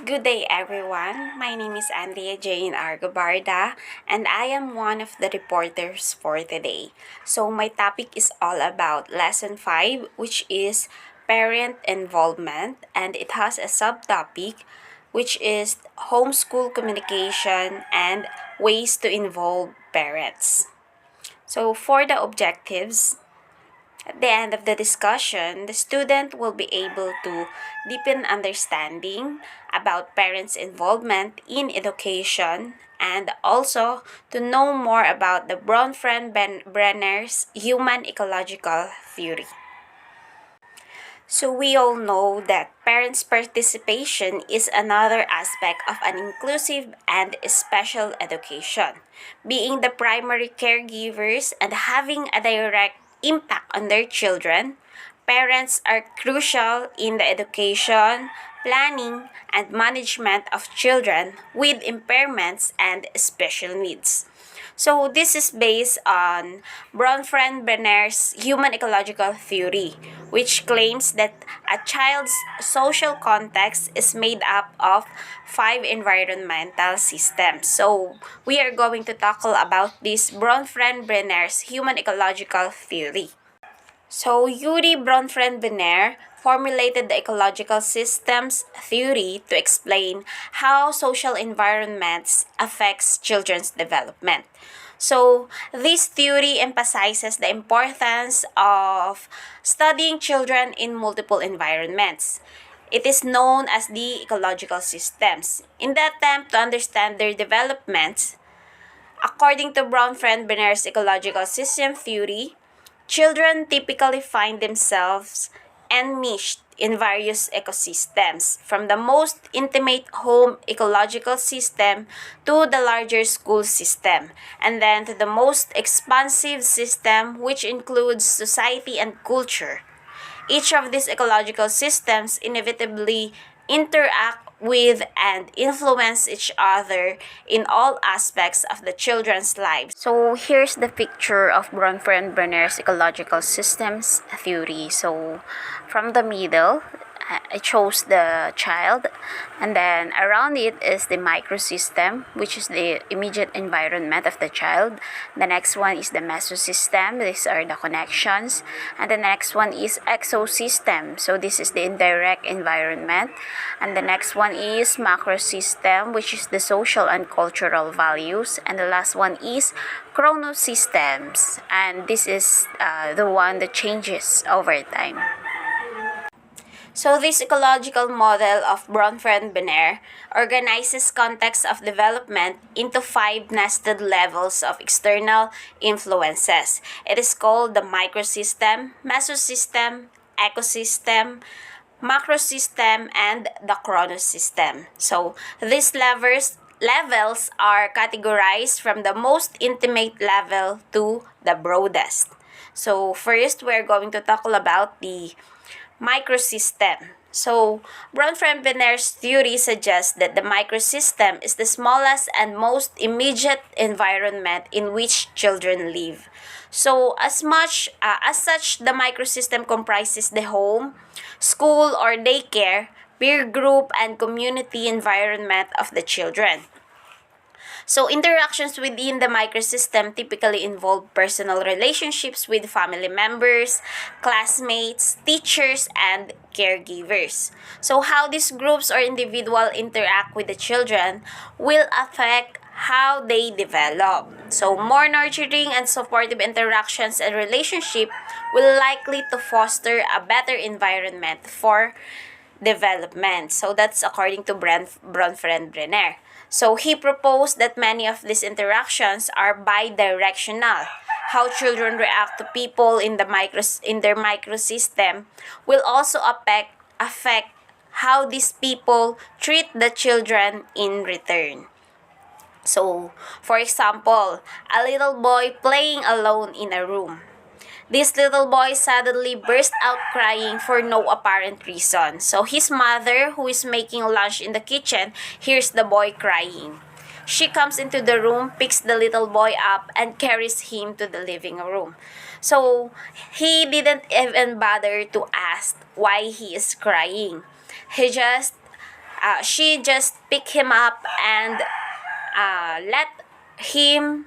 Good day, everyone. My name is Andrea Jane Argobarda, and I am one of the reporters for today. So, my topic is all about Lesson 5, which is parent involvement, and it has a subtopic which is homeschool communication and ways to involve parents. So, for the objectives, at the end of the discussion, the student will be able to deepen understanding about parents' involvement in education and also to know more about the Bronfenbrenner's human ecological theory. So we all know that parents' participation is another aspect of an inclusive and special education. Being the primary caregivers and having a direct impact on their children, parents are crucial in the education, planning, and management of children with impairments and special needs. So this is based on Bronfenbrenner's human ecological theory, which claims that a child's social context is made up of five environmental systems. So we are going to tackle about this Bronfenbrenner's human ecological theory. So Yuri Bronfenbrenner formulated the ecological systems theory to explain how social environments affects children's development. So this theory emphasizes the importance of studying children in multiple environments. It is known as the ecological systems. In the attempt to understand their developments, according to Bronfenbrenner's ecological system theory, children typically find themselves enmeshed in various ecosystems, from the most intimate home ecological system to the larger school system, and then to the most expansive system, which includes society and culture. Each of these ecological systems inevitably interact with and influence each other in all aspects of the children's lives. So here's the picture of Bronfenbrenner's ecological systems theory. So from the middle, it shows the child, and then around it is the microsystem, which is the immediate environment of the child. The next one is the mesosystem, these are the connections, and the next one is exosystem, so this is the indirect environment, and the next one is macrosystem, which is the social and cultural values, and the last one is chronosystems, and this is the one that changes over time. So this ecological model of Bronfenbrenner organizes context of development into five nested levels of external influences. It is called the microsystem, mesosystem, ecosystem, macrosystem, and the chronosystem. So these levels are categorized from the most intimate level to the broadest. So first, we're going to tackle about the microsystem. So, Bronfenbrenner's theory suggests that the microsystem is the smallest and most immediate environment in which children live. So, as such, the microsystem comprises the home, school or daycare, peer group, and community environment of the children. So, interactions within the microsystem typically involve personal relationships with family members, classmates, teachers, and caregivers. So, how these groups or individual interact with the children will affect how they develop. So, more nurturing and supportive interactions and relationship will likely to foster a better environment for development. So that's according to Bronfenbrenner. So he proposed that many of these interactions are bidirectional. How children react to people in their microsystem will also affect how these people treat the children in return. So, for example, a little boy playing alone in a room. This little boy suddenly burst out crying for no apparent reason. So his mother, who is making lunch in the kitchen, hears the boy crying. She comes into the room, picks the little boy up, and carries him to the living room. So he didn't even bother to ask why he is crying. He just She just pick him up and let him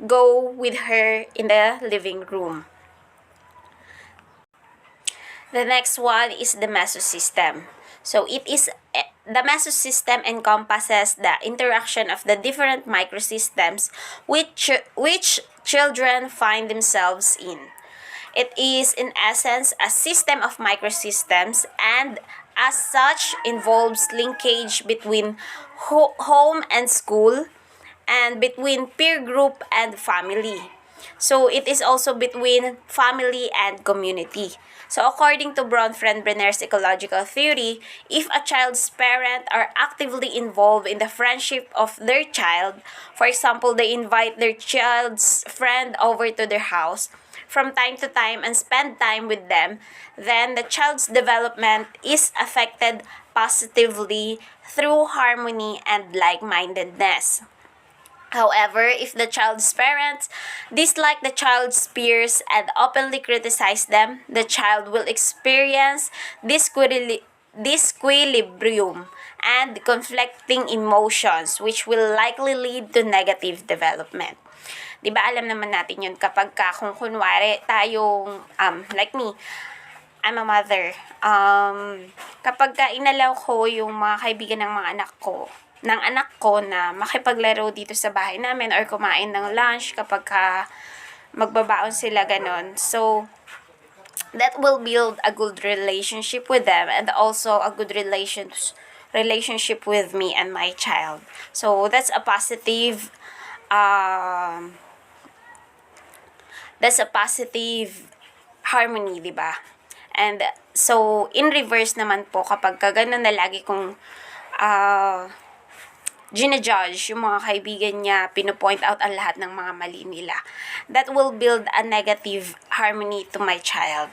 go with her in the living room. The next one is the mesosystem. So the mesosystem encompasses the interaction of the different microsystems which children find themselves in. It is in essence a system of microsystems, and as such involves linkage between home and school, and between peer group and family. So it is also between family and community. So according to Bronfenbrenner's ecological theory, if a child's parents are actively involved in the friendship of their child, for example, they invite their child's friend over to their house from time to time and spend time with them, then the child's development is affected positively through harmony and like-mindedness. However, if the child's parents dislike the child's peers and openly criticize them, the child will experience disequilibrium and conflicting emotions, which will likely lead to negative development. Di ba alam naman natin yun kapag kung kunwari tayong, like me, I'm a mother. Kapag inalaw ko yung mga kaibigan ng anak ko na makipaglaro dito sa bahay namin or kumain ng lunch kapag magbabaon sila ganon. So, that will build a good relationship with them and also a good relationship with me and my child. So, that's a positive harmony, di ba? And so, in reverse naman po, kapag ganun na lagi kong ginajudge yung mga kaibigan niya, pinopoint out ang lahat ng mga mali nila, that will build a negative harmony to my child.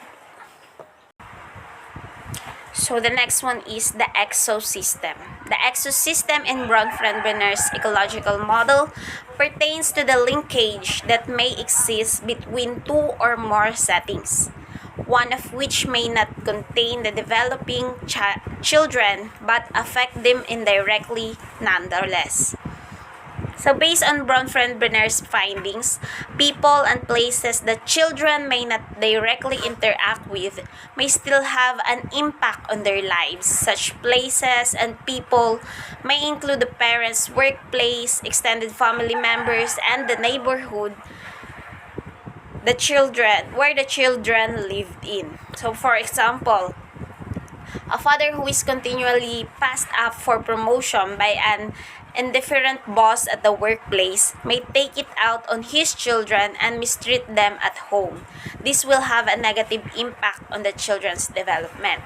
So the next one is the exosystem. The exosystem in Bronfenbrenner's ecological model pertains to the linkage that may exist between two or more settings, one of which may not contain the developing children but affect them indirectly nonetheless. So based on Bronfenbrenner's findings, people and places that children may not directly interact with may still have an impact on their lives. Such places and people may include the parents' workplace, extended family members, and the neighborhood where the children lived in. So for example, a father who is continually passed up for promotion by an indifferent boss at the workplace may take it out on his children and mistreat them at home. This will have a negative impact on the children's development.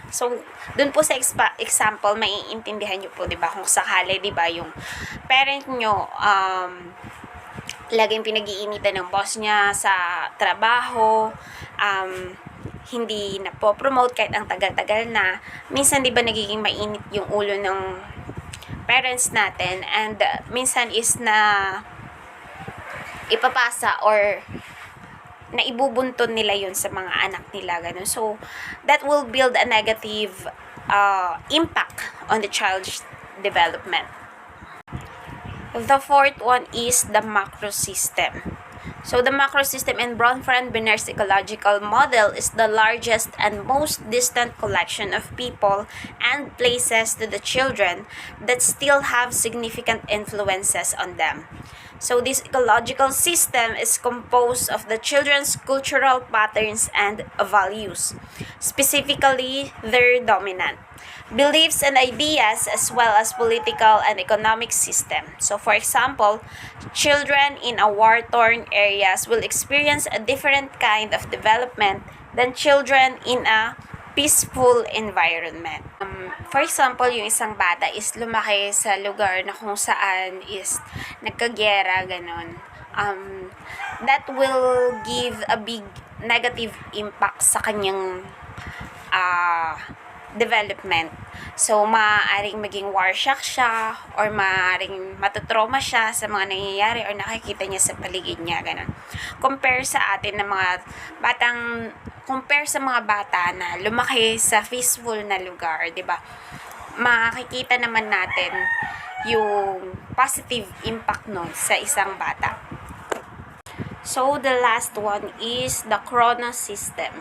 So, dun po sa example, maiintindihan nyo po, di ba, kung sakali, di ba, yung parent nyo, laging pinag-iinitan ng boss niya sa trabaho, hindi na po promote kahit ang tagal-tagal na. Minsan, di ba, nagiging mainit yung ulo ng parents natin, and minsan is na ipapasa or na ibubunton nila yun sa mga anak nila, ganun. So, that will build a negative impact on the child's development. The fourth one is the macrosystem. So, the macrosystem in Bronfenbrenner's ecological model is the largest and most distant collection of people and places to the children that still have significant influences on them. So, this ecological system is composed of the children's cultural patterns and values, specifically their dominant beliefs and ideas, as well as political and economic system. So, for example, children in a war-torn areas will experience a different kind of development than children in a peaceful environment. For example, yung isang bata is lumaki sa lugar na kung saan is nagkagyera, ganon. That will give a big negative impact sa kanyang development. So, maaaring maging war shock siya or maaaring matutrauma siya sa mga nangyayari or nakikita niya sa paligid niya, ganun. Compare sa mga bata na lumaki sa peaceful na lugar, 'di ba? makikita naman natin yung positive impact nun sa isang bata. So, the last one is the Chronos system.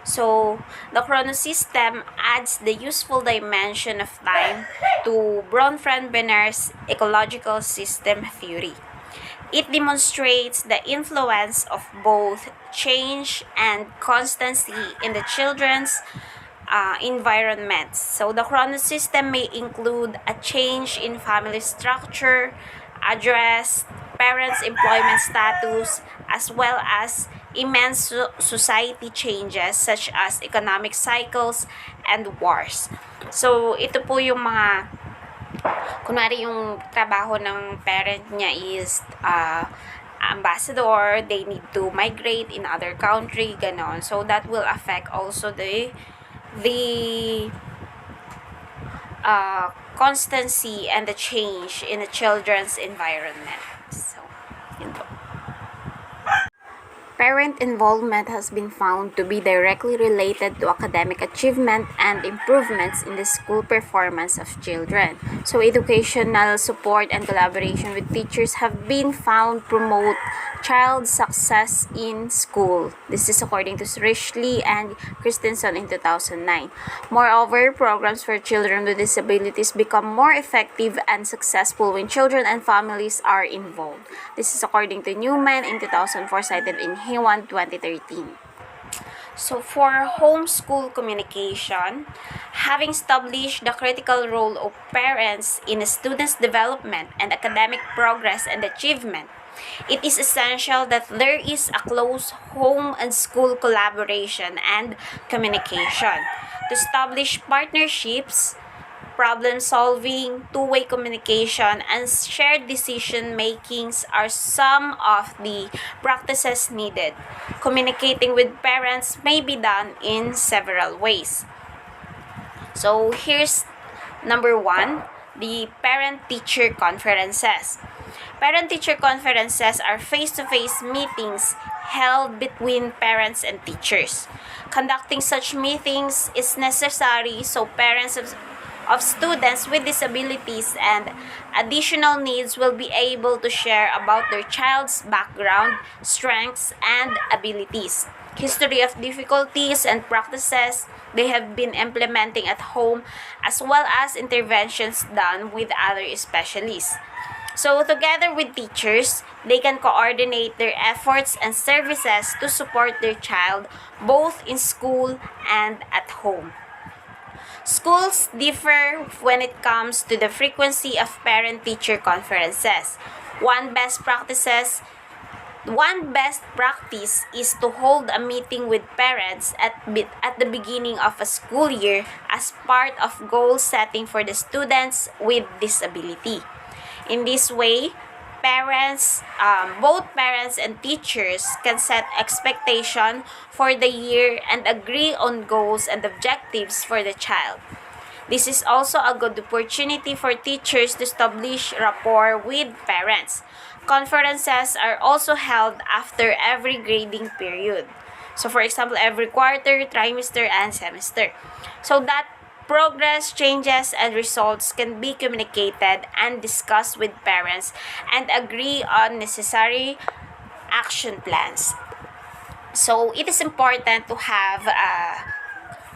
So, the Chronos system adds the useful dimension of time to Bronfenbrenner's ecological system theory. It demonstrates the influence of both change and constancy in the children's environments. So, the Chronos system may include a change in family structure, address, parents' employment status, as well as immense society changes such as economic cycles and wars. So, ito po yung mga, kunwari yung trabaho ng parent niya is ambassador, they need to migrate in other country, ganon. So, that will affect also the constancy and the change in the children's environment. So, yun po. Parent involvement has been found to be directly related to academic achievement and improvements in the school performance of children. So, educational support and collaboration with teachers have been found promote child success in school. This is according to Richley and Christensen in 2009. Moreover, programs for children with disabilities become more effective and successful when children and families are involved. This is according to Newman in 2004, cited in Hewan 2013. So, for homeschool communication, having established the critical role of parents in a student's development and academic progress and achievement, it is essential that there is a close home and school collaboration and communication. To establish partnerships, problem solving, two-way communication, and shared decision makings are some of the practices needed. Communicating with parents may be done in several ways. So here's number 1, the parent-teacher conferences. Parent-teacher conferences are face-to-face meetings held between parents and teachers. Conducting such meetings is necessary so parents of students with disabilities and additional needs will be able to share about their child's background, strengths, and abilities, history of difficulties and practices they have been implementing at home, as well as interventions done with other specialists. So, together with teachers, they can coordinate their efforts and services to support their child both in school and at home. Schools differ when it comes to the frequency of parent-teacher conferences. One best practice is to hold a meeting with parents at the beginning of a school year as part of goal setting for the students with disability. In this way, both parents and teachers can set expectation for the year and agree on goals and objectives for the child. This is also a good opportunity for teachers to establish rapport with parents. Conferences are also held after every grading period. So, for example, every quarter, trimester, and semester. So that progress, changes, and results can be communicated and discussed with parents and agree on necessary action plans. So, it is important to have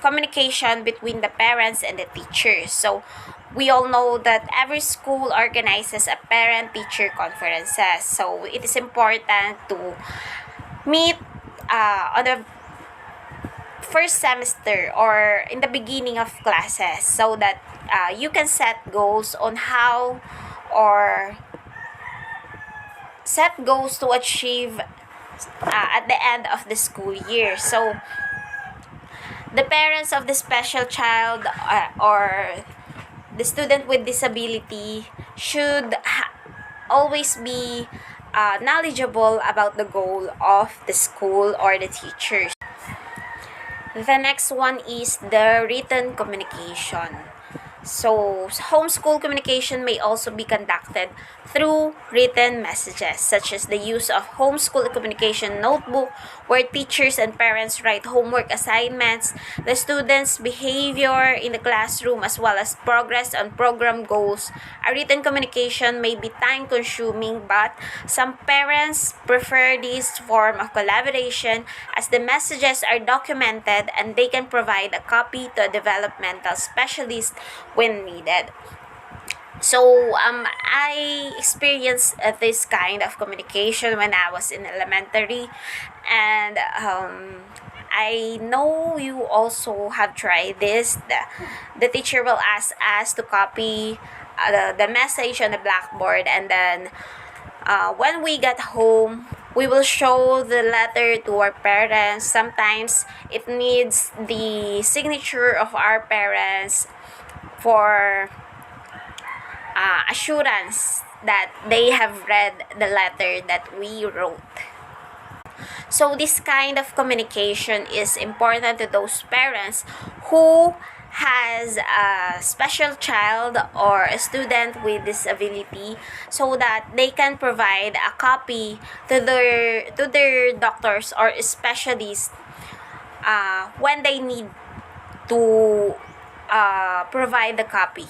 communication between the parents and the teachers. So, we all know that every school organizes a parent-teacher conferences. So, it is important to meet on the first semester or in the beginning of classes so that you can set goals on how or set goals to achieve at the end of the school year. So, the parents of the special child or the student with disability should always be knowledgeable about the goal of the school or the teachers. The next one is the written communication. So, homeschool communication may also be conducted through written messages, such as the use of homeschool communication notebook, where teachers and parents write homework assignments, the students' behavior in the classroom, as well as progress on program goals. A written communication may be time-consuming, but some parents prefer this form of collaboration as the messages are documented and they can provide a copy to a developmental specialist when needed. So, I experienced this kind of communication when I was in elementary, and I know you also have tried this. The teacher will ask us to copy the message on the blackboard, and then when we get home, we will show the letter to our parents. Sometimes it needs the signature of our parents for assurance that they have read the letter that we wrote. So this kind of communication is important to those parents who has a special child or a student with disability, so that they can provide a copy to their doctors or specialists when they need to provide the copy.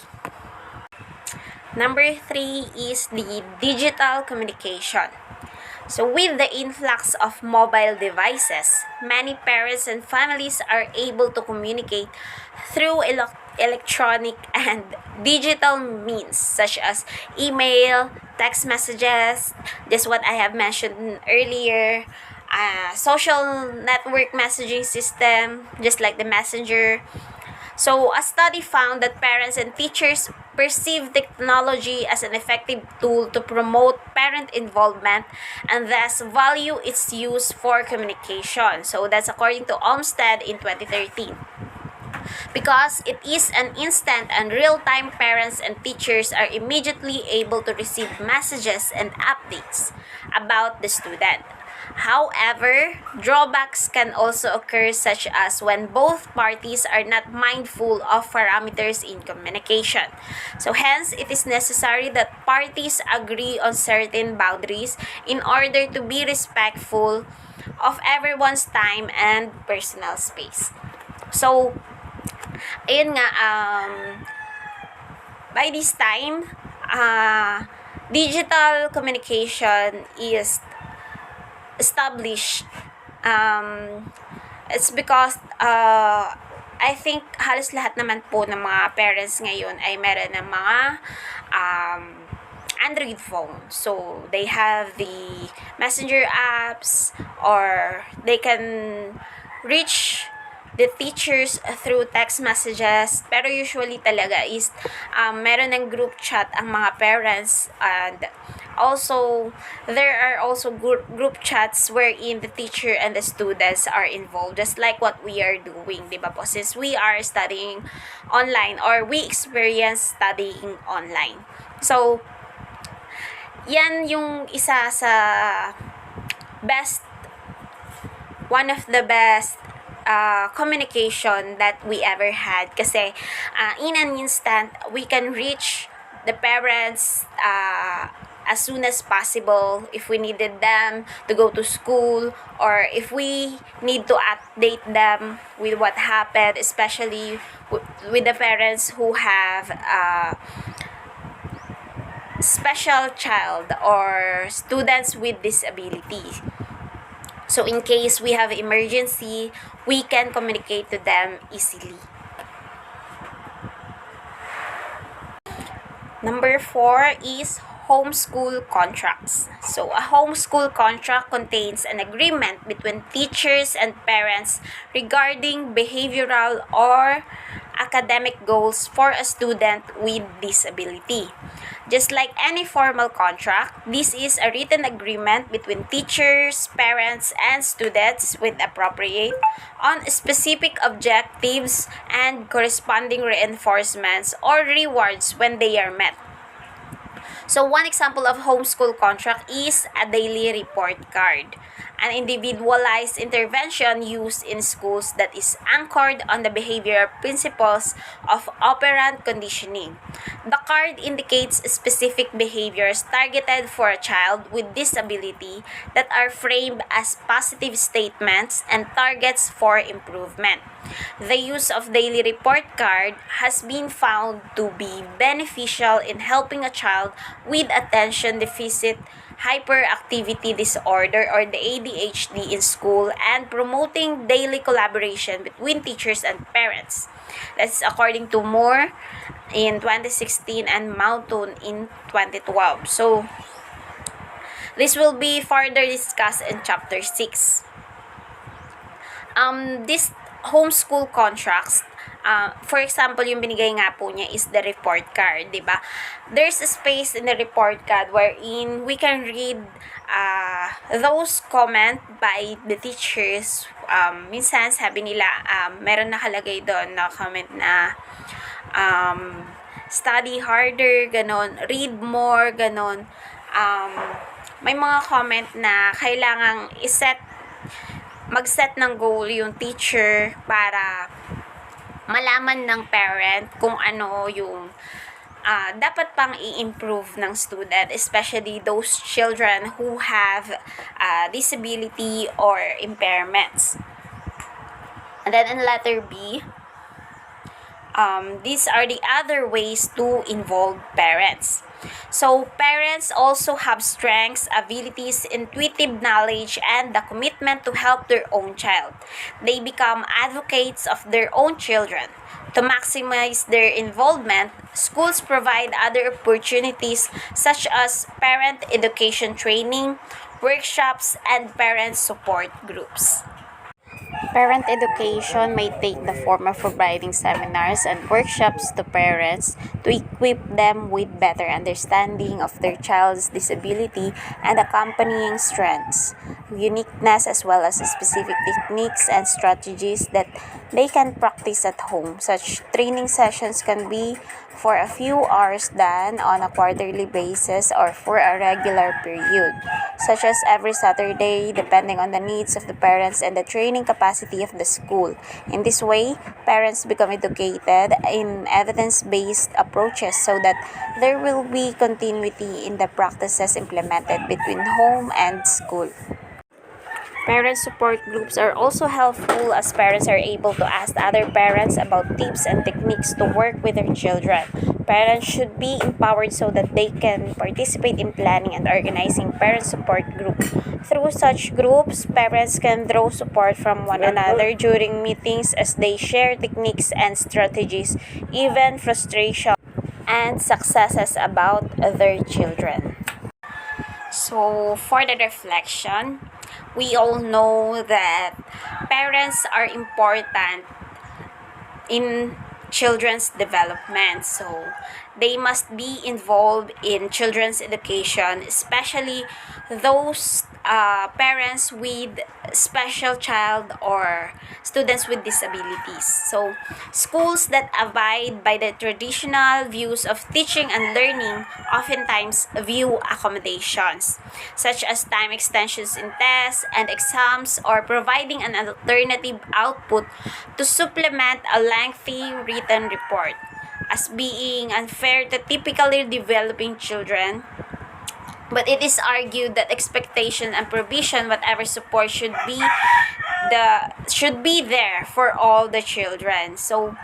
Number 3 is the digital communication. So with the influx of mobile devices, many parents and families are able to communicate through electronic and digital means such as email, text messages, just what I have mentioned earlier, social network messaging system, just like the messenger. So, a study found that parents and teachers perceive technology as an effective tool to promote parent involvement and thus value its use for communication. So, that's according to Olmsted in 2013. Because it is an instant and real-time, parents and teachers are immediately able to receive messages and updates about the student. However, drawbacks can also occur, such as when both parties are not mindful of parameters in communication. So hence, it is necessary that parties agree on certain boundaries in order to be respectful of everyone's time and personal space. So, ayun nga, by this time, digital communication is established. It's because I think halos lahat naman po ng mga parents ngayon ay meron ng mga Android phone. So, they have the messenger apps, or they can reach the teachers through text messages. Pero usually talaga is meron ng group chat ang mga parents, and also there are also group chats wherein the teacher and the students are involved, just like what we are doing, di ba po, since we are studying online or we experience studying online. So yan yung isa sa one of the best communication that we ever had, kasi in an instant we can reach the parents as soon as possible if we needed them to go to school, or if we need to update them with what happened, especially with the parents who have special child or students with disability. So in case we have emergency, we can communicate to them easily. Number 4 is homeschool contracts. So a homeschool contract contains an agreement between teachers and parents regarding behavioral or academic goals for a student with disability. Just like any formal contract, this is a written agreement between teachers, parents, and students with appropriate on specific objectives and corresponding reinforcements or rewards when they are met. So one example of homeschool contract is a daily report card, an individualized intervention used in schools that is anchored on the behavioral principles of operant conditioning. The card indicates specific behaviors targeted for a child with disability that are framed as positive statements and targets for improvement. The use of daily report card has been found to be beneficial in helping a child with attention deficit hyperactivity disorder or the ADHD in school and promoting daily collaboration between teachers and parents. That's according to Moore in 2016 and Mountain in 2012. So, this will be further discussed in chapter 6. This homeschool contracts, for example, yung binigay nga po niya is the report card, di ba? There's a space in the report card wherein we can read those comment by the teachers. Minsan sabi nila, meron nakalagay doon na comment na study harder, ganon, read more, ganon. May mga comment na kailangang mag-set ng goal yung teacher para malaman ng parent kung ano yung dapat pang i-improve ng student, especially those children who have disability or impairments. And then in letter B, these are the other ways to involve parents. So, parents also have strengths, abilities, intuitive knowledge, and the commitment to help their own child. They become advocates of their own children. To maximize their involvement, schools provide other opportunities such as parent education training, workshops, and parent support groups. Parent education may take the form of providing seminars and workshops to parents to equip them with better understanding of their child's disability and accompanying strengths, uniqueness, as well as specific techniques and strategies that they can practice at home. Such training sessions can be for a few hours done on a quarterly basis or for a regular period, such as every Saturday, depending on the needs of the parents and the training capacity of the school. In this way, parents become educated in evidence-based approaches so that there will be continuity in the practices implemented between home and school. Parent support groups are also helpful as parents are able to ask other parents about tips and techniques to work with their children. Parents should be empowered so that they can participate in planning and organizing parent support groups. Through such groups, parents can draw support from one another during meetings as they share techniques and strategies, even frustration and successes about their children. So, for the reflection, we all know that parents are important in children's development. So, they must be involved in children's education, especially those parents with special child or students with disabilities. So, schools that abide by the traditional views of teaching and learning oftentimes view accommodations, such as time extensions in tests and exams or providing an alternative output to supplement a lengthy written report as being unfair to typically developing children. But it is argued that expectation and provision, whatever support should be there for all the children. So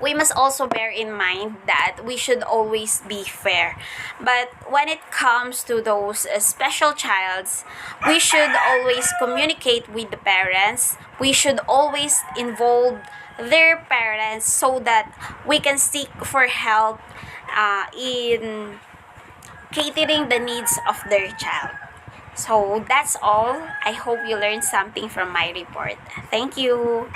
we must also bear in mind that we should always be fair. But when it comes to those special childs, we should always communicate with the parents. We should always involve their parents so that we can seek for help in catering the needs of their child. So that's all. I hope you learned something from my report. Thank you.